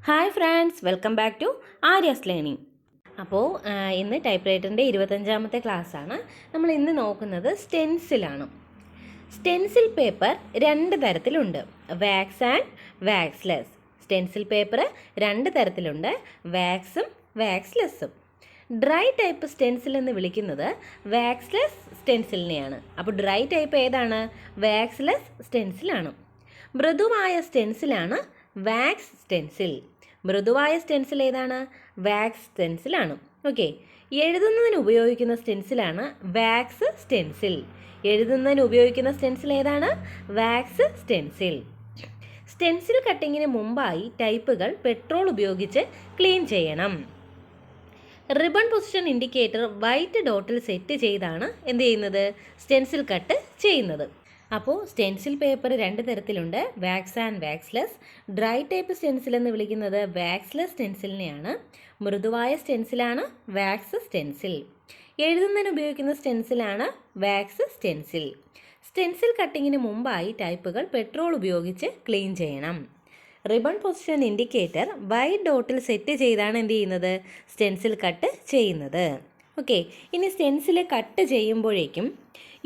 Hi friends, welcome back to Arya's learning. അപ്പോൾ ഇന്ന് type റൈറ്ററിൻ്റെ 25ാമത്തെ ക്ലാസ്സാണ്. നമ്മൾ ഇന്ന് നോക്കുന്നത് സ്റ്റെൻസിലാണ്. സ്റ്റെൻസിൽ പേപ്പർ രണ്ട് തരത്തിലുണ്ട്, വാക്സ് ആൻഡ് വാക്സ്ലെസ്. സ്റ്റെൻസിൽ പേപ്പർ രണ്ട് തരത്തിലുണ്ട്, വാക്സും വാക്സ്ലെസ്സും. ഡ്രൈ ടൈപ്പ് സ്റ്റെൻസിൽ എന്ന് വിളിക്കുന്നത് വാക്സ്ലെസ് സ്റ്റെൻസിലിനെയാണ്. അപ്പോൾ ഡ്രൈ ടൈപ്പ് ഏതാണ്? വാക്സ്ലെസ് സ്റ്റെൻസിലാണ്. മൃദുവായ സ്റ്റെൻസിലാണ് വാക്സ് സ്റ്റെൻസിൽ. മൃദുവായ സ്റ്റെൻസിൽ ഏതാണ്? വാക്സ് സ്റ്റെൻസിലാണ്. ഓക്കെ. എഴുതുന്നതിന് ഉപയോഗിക്കുന്ന സ്റ്റെൻസിലാണ് വാക്സ് സ്റ്റെൻസിൽ. എഴുതുന്നതിന് ഉപയോഗിക്കുന്ന സ്റ്റെൻസിൽ ഏതാണ്? Wax stencil. സ്റ്റെൻസിൽ കട്ടിങ്ങിന് മുമ്പായി ടൈപ്പുകൾ പെട്രോൾ ഉപയോഗിച്ച് ക്ലീൻ ചെയ്യണം. റിബൺ പൊസിഷൻ ഇൻഡിക്കേറ്റർ വൈറ്റ് ഡോട്ടിൽ സെറ്റ് ചെയ്താണ് എന്ത് ചെയ്യുന്നത്? സ്റ്റെൻസിൽ കട്ട് ചെയ്യുന്നത്. അപ്പോൾ സ്റ്റെൻസിൽ പേപ്പർ രണ്ട് തരത്തിലുണ്ട്, wax and waxless. Dry type stencil എന്ന് വിളിക്കുന്നത് വാക്സ്ലെസ് സ്റ്റെൻസിലിനെയാണ്. മൃദുവായ സ്റ്റെൻസിലാണ് വാക്സ് സ്റ്റെൻസിൽ. എഴുതുന്നതിന് ഉപയോഗിക്കുന്ന സ്റ്റെൻസിലാണ് വാക്സ് സ്റ്റെൻസിൽ. സ്റ്റെൻസിൽ കട്ടിങ്ങിന് മുമ്പായി ടൈപ്പുകൾ പെട്രോൾ ഉപയോഗിച്ച് ക്ലീൻ ചെയ്യണം. റിബൺ പൊസിഷൻ ഇൻഡിക്കേറ്റർ വൈറ്റ് ഡോട്ടിൽ സെറ്റ് ചെയ്താണ് എന്ത് ചെയ്യുന്നത്? സ്റ്റെൻസിൽ കട്ട് ചെയ്യുന്നത്. ഓക്കെ. ഇനി സ്റ്റെൻസിൽ കട്ട് ചെയ്യുമ്പോഴേക്കും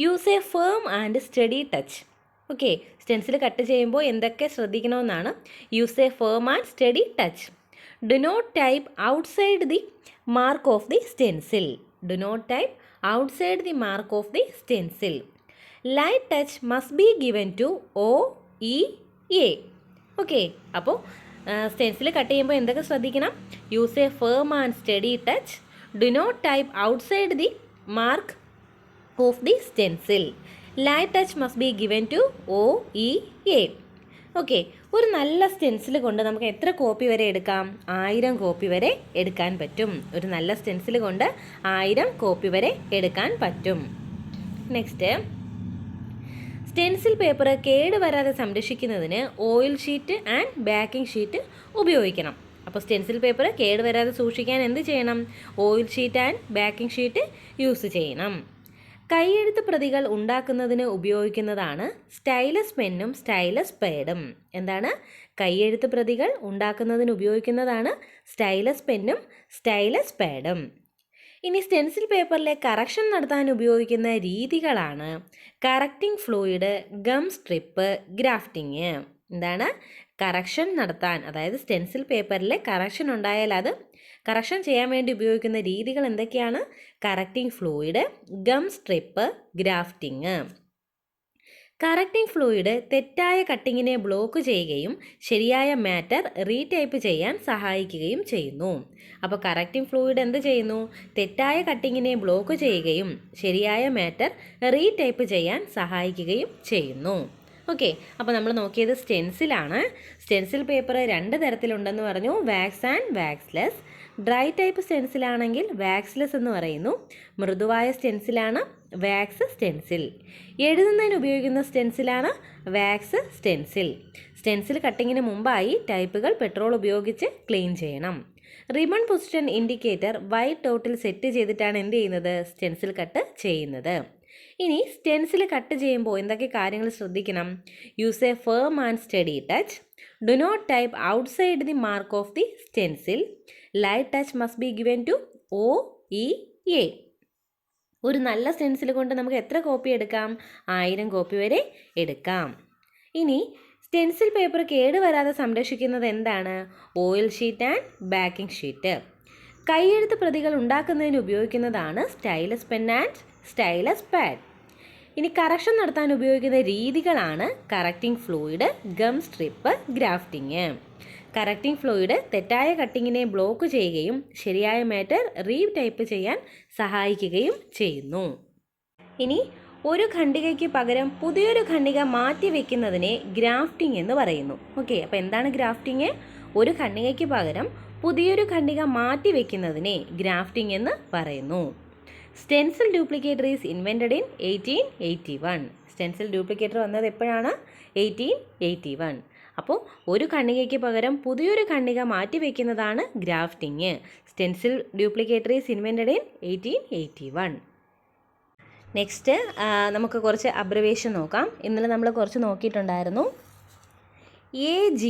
use a firm and steady touch. Okay. Stencil cut ചെയ്യുമ്പോൾ എന്തൊക്കെ ശ്രദ്ധിക്കണമെന്നാണ്? Use a firm and steady touch. Do not type outside the mark of the stencil. Do not type outside the mark of the stencil. Light touch must be given to OEA. Okay. അപ്പോൾ stencil cut ചെയ്യുമ്പോൾ എന്തൊക്കെ ശ്രദ്ധിക്കണം? Use a firm and steady touch. Do not type outside the mark of the stencil. Light touch must be given to OEA. Okay. ഒരു നല്ല stencil കൊണ്ട് നമുക്ക് എത്ര copy വരെ എടുക്കാം? 1000 കോപ്പി വരെ എടുക്കാൻ പറ്റും. ഒരു നല്ല സ്റ്റെൻസിൽ കൊണ്ട് 1000 കോപ്പി വരെ എടുക്കാൻ പറ്റും. നെക്സ്റ്റ്, സ്റ്റെൻസിൽ പേപ്പർ കേടുവരാതെ സംരക്ഷിക്കുന്നതിന് oil sheet and backing sheet ഉപയോഗിക്കണം. അപ്പോൾ സ്റ്റെൻസിൽ പേപ്പർ കേടുവരാതെ സൂക്ഷിക്കാൻ എന്ത് ചെയ്യണം? Oil sheet and backing sheet use ചെയ്യണം. കൈയെഴുത്ത് പ്രതികൾ ഉണ്ടാക്കുന്നതിന് ഉപയോഗിക്കുന്നതാണ് സ്റ്റൈലസ് പെന്നും സ്റ്റൈലസ് പാഡും. എന്താണ്? കൈയെഴുത്ത് പ്രതികൾ ഉണ്ടാക്കുന്നതിന് ഉപയോഗിക്കുന്നതാണ് സ്റ്റൈലസ് പെന്നും സ്റ്റൈലസ് പാഡും. ഇനി സ്റ്റെൻസിൽ പേപ്പറിലെ കറക്ഷൻ നടത്താൻ ഉപയോഗിക്കുന്ന രീതികളാണ് correcting fluid, gum strip, grafting. എന്താണ്? കറക്ഷൻ നടത്താൻ, അതായത് സ്റ്റെൻസിൽ പേപ്പറിൽ കറക്ഷൻ ഉണ്ടായാൽ അത് കറക്ഷൻ ചെയ്യാൻ വേണ്ടി ഉപയോഗിക്കുന്ന രീതികൾ എന്തൊക്കെയാണ്? Correcting fluid, gum strip, grafting. Correcting fluid തെറ്റായ കട്ടിങ്ങിനെ ബ്ലോക്ക് ചെയ്യുകയും ശരിയായ മാറ്റർ റീടൈപ്പ് ചെയ്യാൻ സഹായിക്കുകയും ചെയ്യുന്നു. അപ്പോൾ കറക്റ്റിംഗ് ഫ്ലൂയിഡ് എന്ത് ചെയ്യുന്നു? തെറ്റായ കട്ടിങ്ങിനെ ബ്ലോക്ക് ചെയ്യുകയും ശരിയായ മാറ്റർ റീടൈപ്പ് ചെയ്യാൻ സഹായിക്കുകയും ചെയ്യുന്നു. ഓക്കെ. അപ്പോൾ നമ്മൾ നോക്കിയത് സ്റ്റെൻസിലാണ്. സ്റ്റെൻസിൽ പേപ്പർ രണ്ട് തരത്തിലുണ്ടെന്ന് പറഞ്ഞു, wax and waxless. Dry type സ്റ്റെൻസിലാണെങ്കിൽ വാക്സ്ലെസ് എന്ന് പറയുന്നു. മൃദുവായ സ്റ്റെൻസിലാണ് വാക്സ് സ്റ്റെൻസിൽ. എഴുതുന്നതിന് ഉപയോഗിക്കുന്ന സ്റ്റെൻസിലാണ് വാക്സ് സ്റ്റെൻസിൽ. സ്റ്റെൻസിൽ കട്ടിങ്ങിന് മുമ്പായി ടൈപ്പുകൾ പെട്രോൾ ഉപയോഗിച്ച് ക്ലീൻ ചെയ്യണം. റിബൺ പൊസിഷൻ ഇൻഡിക്കേറ്റർ വൈറ്റ് ഡോട്ടിൽ സെറ്റ് ചെയ്തിട്ടാണ് എന്ത് ചെയ്യുന്നത്? സ്റ്റെൻസിൽ കട്ട് ചെയ്യുന്നത്. ഇനി സ്റ്റെൻസിൽ കട്ട് ചെയ്യുമ്പോൾ എന്തൊക്കെ കാര്യങ്ങൾ ശ്രദ്ധിക്കണം? Use a firm and steady touch. Do not type outside the mark of the stencil. Light touch must be given to OEA. ഒരു നല്ല സ്റ്റെൻസിൽ കൊണ്ട് നമുക്ക് എത്ര കോപ്പി എടുക്കാം? 1000 കോപ്പി വരെ എടുക്കാം. ഇനി സ്റ്റെൻസിൽ പേപ്പർ കേടുവരാതെ സംരക്ഷിക്കുന്നത് എന്താണ്? Oil sheet and backing sheet. കൈയെഴുത്ത് പ്രതികൾ ഉണ്ടാക്കുന്നതിന് ഉപയോഗിക്കുന്നതാണ് stylus pen and stylus pad. ഇനി കറക്ഷൻ നടത്താൻ ഉപയോഗിക്കുന്ന രീതികളാണ് correcting fluid, gum strip, grafting. Correcting fluid തെറ്റായ കട്ടിങ്ങിനെ ബ്ലോക്ക് ചെയ്യുകയും ശരിയായ മാറ്റർ റീടൈപ്പ് ചെയ്യാൻ സഹായിക്കുകയും ചെയ്യുന്നു. ഇനി ഒരു ഖണ്ഡികയ്ക്ക് പകരം പുതിയൊരു ഖണ്ഡിക മാറ്റി വയ്ക്കുന്നതിനെ ഗ്രാഫ്റ്റിംഗ് എന്ന് പറയുന്നു. ഓക്കെ. അപ്പോൾ എന്താണ് ഗ്രാഫ്റ്റിംഗ്? ഒരു ഖണ്ഡികയ്ക്ക് പകരം പുതിയൊരു ഖണ്ഡിക മാറ്റി വയ്ക്കുന്നതിനെ ഗ്രാഫ്റ്റിംഗ് എന്ന് പറയുന്നു. Stencil duplicator is invented in 1881. Stencil duplicator വന്നത് എപ്പോഴാണ്? 1881. അപ്പോൾ ഒരു ഖണ്ഡികയ്ക്ക് പകരം പുതിയൊരു ഖണ്ഡിക മാറ്റി വയ്ക്കുന്നതാണ് grafting. Stencil duplicator is invented in 1881. Next നമുക്ക് കുറച്ച് അബ്രിവേഷൻ നോക്കാം. ഇന്നലെ നമ്മൾ കുറച്ച് നോക്കിയിട്ടുണ്ടായിരുന്നു. AG,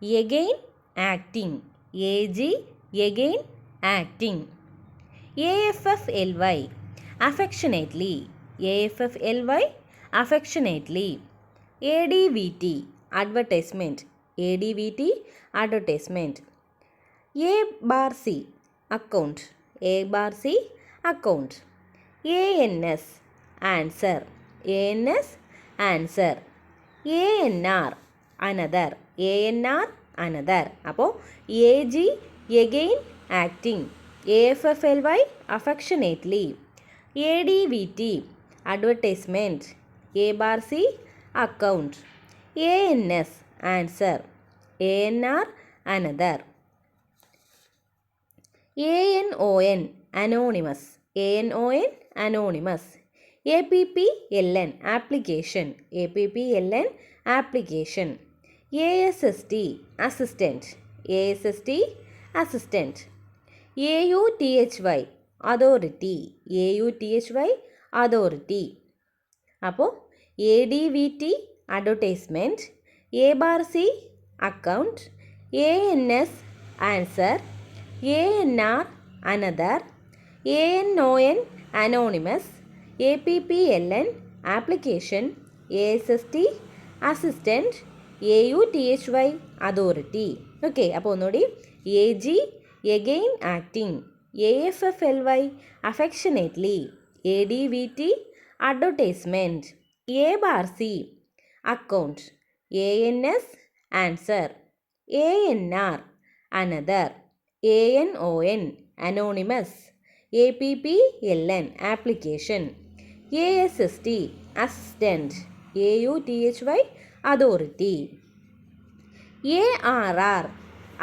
again, acting. AG, again, acting. AFFLY, affectionately. AFFLY, affectionately. ADVT, advertisement. ADVT, advertisement. A bar C, account. A bar C, account. ANS, answer. ANS, answer. ANR, another. ANR, another. അപ്പോൾ AG, again, acting. AFFLY, affectionately. ADVT, advertisement. A bar C, account. ANS, answer. ANR, another. ANON, anonymous. ANON, anonymous. APPLN, application. APPLN, application. ASST, assistant. ASST, assistant. AUTHY, authority. AUTHY, authority. അപ്പോൾ ADVT, advertisement. A bar C, account. ANS, answer. ANR, another. ANON, anonymous. APPLN, application. ASST, assistant. AUTHY, authority. Okay, അപ്പോൾ ഒന്നുകൂടി AG, again, acting. AFFLY, affectionately. ADVT, advertisement. A bar C, account. ANS, answer. ANR, another. ANON, anonymous. APPLN, application. ASST, assistant. AUTHY, authority. ARR,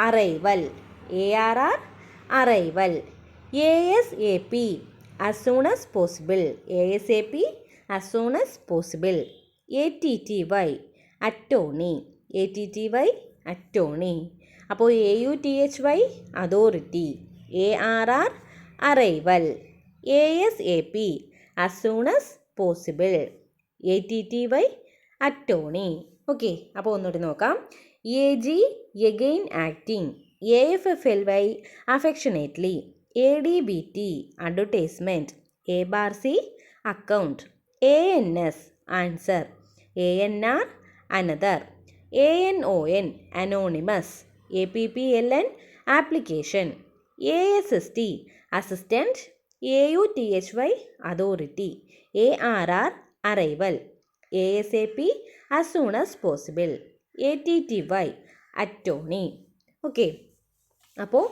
arrival. ARR, arrival. ASAP, as soon as possible. ASAP, as soon as possible. ATTY, attorney. ATTY, attorney. അപ്പോൾ AUTHY, authority. ARR, arrival. ASAP, as soon as possible. ATTY, attorney. Okay, അപ്പോൾ ഒന്നുകൂടി നോക്കാം. AG, again, acting. AFFLY, affectionately. ADVT, advertisement. A bar C, account. ANS, answer. ANR, another. ANON, anonymous. APPLN, application. ASST, assistant. AUTHY, authority. ARR, arrival. ASAP, as soon as possible. ATTY, attorney. Okay, അപ്പോൾ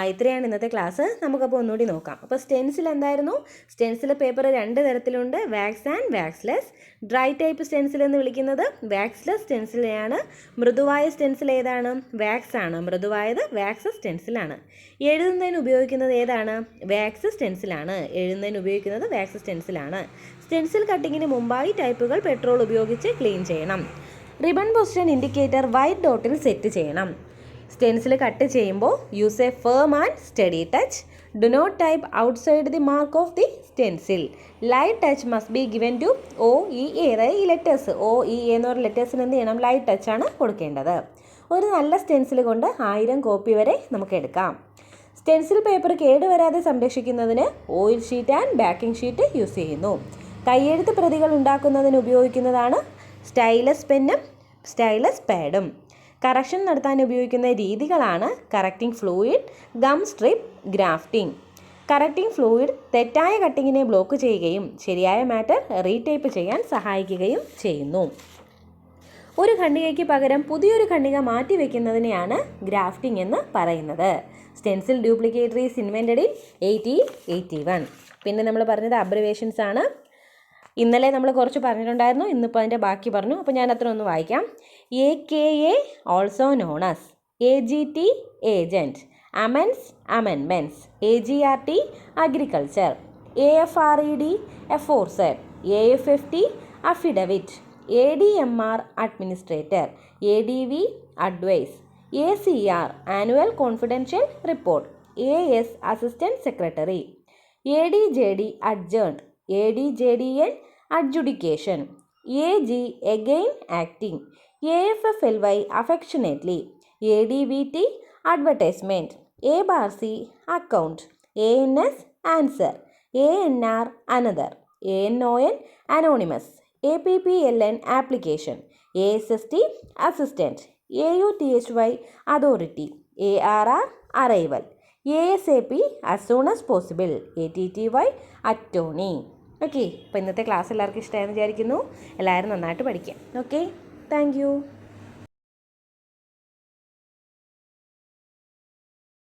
ഇത്രയാണ് ഇന്നത്തെ class. നമുക്കപ്പോൾ ഒന്നുകൂടി നോക്കാം. അപ്പോൾ stencil എന്തായിരുന്നു? Stencil paper രണ്ട് തരത്തിലുണ്ട്, wax and waxless. Dry type stencil എന്ന് വിളിക്കുന്നത് വാക്സ്ലെസ് സ്റ്റെൻസിലെയാണ്. മൃദുവായ സ്റ്റെൻസിൽ ഏതാണ്? വാക്സ് ആണ്. മൃദുവായത് വാക്സ് സ്റ്റെൻസിലാണ്. എഴുതുന്നതിന് ഉപയോഗിക്കുന്നത് ഏതാണ്? വാക്സ് സ്റ്റെൻസിലാണ്. എഴുതുന്നതിന് ഉപയോഗിക്കുന്നത് വാക്സ് സ്റ്റെൻസിലാണ്. സ്റ്റെൻസിൽ കട്ടിങ്ങിന് മുമ്പായി ടൈപ്പുകൾ പെട്രോൾ ഉപയോഗിച്ച് ക്ലീൻ ചെയ്യണം. റിബൺ പൊസിഷൻ ഇൻഡിക്കേറ്റർ വൈറ്റ് ഡോട്ടിൽ സെറ്റ് ചെയ്യണം. സ്റ്റെൻസിൽ കട്ട് ചെയ്യുമ്പോൾ use a firm and steady touch. Do not type outside the mark of the stencil. Light touch must be given to OEA. അതായത് ഈ letters OEA എന്ന് പറയുന്ന ലെറ്റേഴ്സിന് എന്ത് ചെയ്യണം? Light ടച്ചാണ് കൊടുക്കേണ്ടത്. ഒരു നല്ല സ്റ്റെൻസിൽ കൊണ്ട് 1000 കോപ്പി വരെ നമുക്ക് എടുക്കാം. സ്റ്റെൻസിൽ പേപ്പർ കേടുവരാതെ സംരക്ഷിക്കുന്നതിന് oil sheet and backing sheet use ചെയ്യുന്നു. കയ്യെഴുത്ത് പ്രതികൾ ഉണ്ടാക്കുന്നതിന് ഉപയോഗിക്കുന്നതാണ് സ്റ്റൈലസ് പെന്നും സ്റ്റൈലസ് പാഡും. കറക്ഷൻ നടത്താൻ ഉപയോഗിക്കുന്ന രീതികളാണ് correcting fluid, gum strip, grafting. Correcting fluid തെറ്റായ കട്ടിങ്ങിനെ ബ്ലോക്ക് ചെയ്യുകയും ശരിയായ മാറ്റർ റീടൈപ്പ് ചെയ്യാൻ സഹായിക്കുകയും ചെയ്യുന്നു. ഒരു ഖണ്ഡികയ്ക്ക് പകരം പുതിയൊരു ഖണ്ഡിക മാറ്റിവെക്കുന്നതിനെയാണ് ഗ്രാഫ്റ്റിംഗ് എന്ന് പറയുന്നത്. Stencil duplicator is invented in 1881. പിന്നെ നമ്മൾ പറഞ്ഞത് അബ്രിവേഷൻസ് ആണ്. ഇന്നലെ നമ്മൾ കുറച്ച് പറഞ്ഞിട്ടുണ്ടായിരുന്നു, ഇന്നിപ്പോൾ അതിൻ്റെ ബാക്കി പറഞ്ഞു. അപ്പോൾ ഞാൻ അത്ര ഒന്ന് വായിക്കാം. AKA, also known as. AGT, agent. അമെൻസ്, amendments. AGRT, agriculture. AFRED, എഫോർസെഡ്. AFFT, affidavit. ADMR, administrator. ADV, advice. ACR, annual confidential report. AS, assistant secretary. ADJD, adjourned. ADJDN, adjudication. AG, again, acting. AFFLY, affectionately. ADVT advertisement, ABARC account, ANS answer, ANR another, ANON anonymous, APPLN application, ASST assistant, AUTHY authority, ARR arrival, ASAP as soon as possible, ATTY attorney. Okay, അപ്പോൾ ഇന്നത്തെ class എല്ലാവർക്കും ഇഷ്ടമായെന്ന് വിചാരിക്കുന്നു. എല്ലാവരും നന്നായിട്ട് പഠിക്കാം. Okay, thank you.